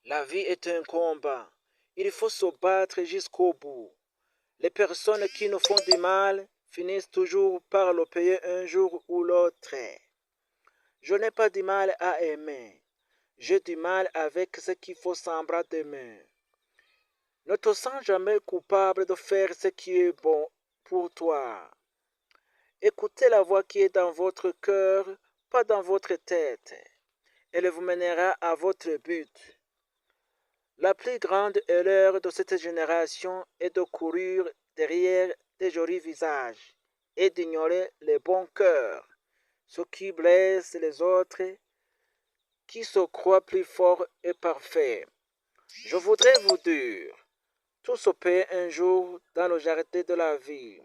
La vie est un combat. Il faut se battre jusqu'au bout. Les personnes qui nous font du mal finissent toujours par le payer un jour ou l'autre. Je n'ai pas du mal à aimer. J'ai du mal avec ce qu'il faut semblant d'aimer. Ne te sens jamais coupable de faire ce qui est bon pour toi. Écoutez la voix qui est dans votre cœur, pas dans votre tête. Elle vous mènera à votre but. La plus grande erreur de cette génération est de courir derrière des jolis visages et d'ignorer les bons cœurs, ceux qui blessent les autres, qui se croient plus forts et parfaits. Je voudrais vous dire, tout se paie un jour dans le jardin de la vie.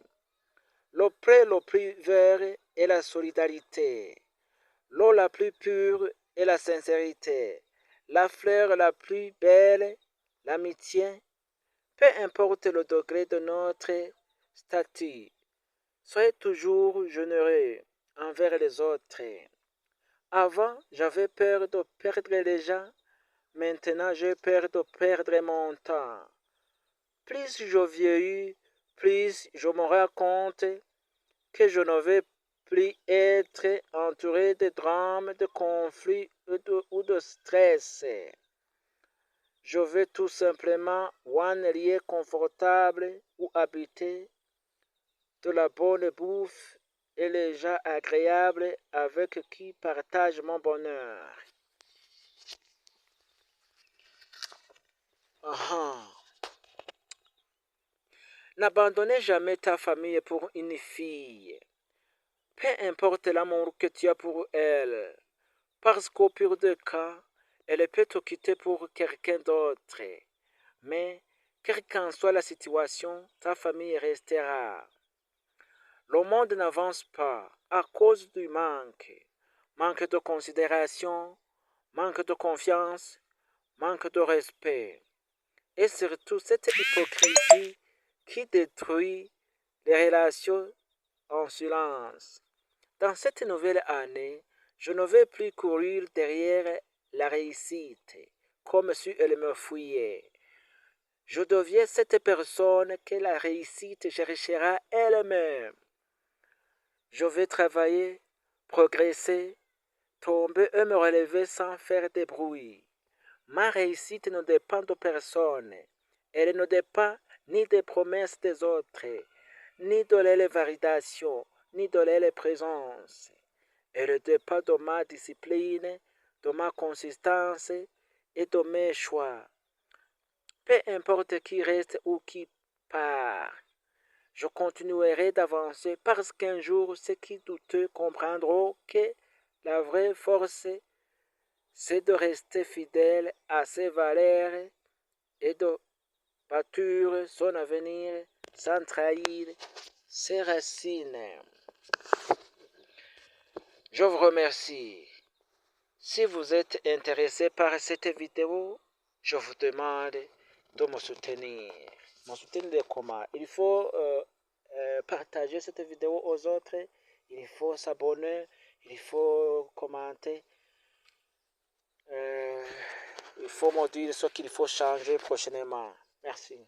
Le pré le plus vert est la solidarité. L'eau la plus pure est la sincérité. La fleur la plus belle, l'amitié. Peu importe le degré de notre statut, soyez toujours généreux envers les autres. Avant, j'avais peur de perdre les gens. Maintenant, j'ai peur de perdre mon temps. Plus je vieillis, plus je me rends compte que je ne vais plus être entouré de drames, de conflits ou de stress. Je veux tout simplement un lieu confortable où habiter, de la bonne bouffe et les gens agréables avec qui partagent mon bonheur. Ah. N'abandonnez jamais ta famille pour une fille. Peu importe l'amour que tu as pour elle, parce qu'au pire des cas, elle peut te quitter pour quelqu'un d'autre. Mais, quelle qu'en soit la situation, ta famille restera. Le monde n'avance pas à cause du manque. Manque de considération, manque de confiance, manque de respect. Et surtout cette hypocrisie qui détruit les relations en silence. Dans cette nouvelle année, je ne vais plus courir derrière la réussite, comme si elle me fuyait. Je deviens cette personne que la réussite cherchera elle-même. Je vais travailler, progresser, tomber et me relever sans faire de bruit. Ma réussite ne dépend de personne. Elle ne dépend ni des promesses des autres, ni de leur validation, ni de leur présence. Elle dépend de ma discipline, de ma consistance et de mes choix. Peu importe qui reste ou qui part, je continuerai d'avancer parce qu'un jour ceux qui doutent comprendront que la vraie force, c'est de rester fidèle à ses valeurs et de bâtir son avenir sans trahir ses racines. Je vous remercie. Si vous êtes intéressé par cette vidéo, je vous demande de me soutenir. Me soutenir comment? Il faut partager cette vidéo aux autres, il faut s'abonner, il faut commenter, il faut me dire ce qu'il faut changer prochainement. Merci.